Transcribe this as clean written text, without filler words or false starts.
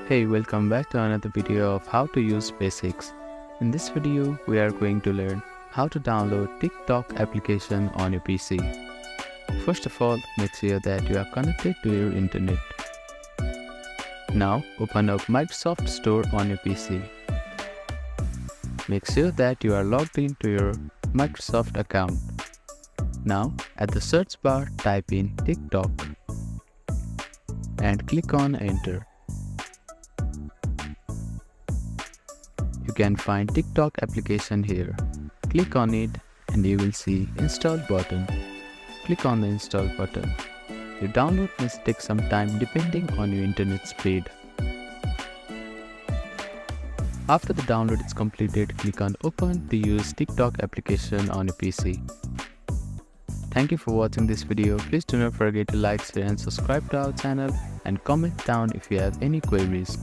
Hey, welcome back to another video of how to use basics. In this video, we are going to learn how to download TikTok application on your PC. First of all, make sure that you are connected to your internet. Now, open up Microsoft Store on your PC. Make sure that you are logged into your Microsoft account. Now, at the search bar, type in TikTok and click on Enter. You can find TikTok application here. Click on it and you will see Install button. Click on the Install button. Your download may take some time depending on your internet speed. After the download is completed, click on Open to use TikTok application on your PC. Thank you for watching this video. Please do not forget to like, share and subscribe to our channel and comment down if you have any queries.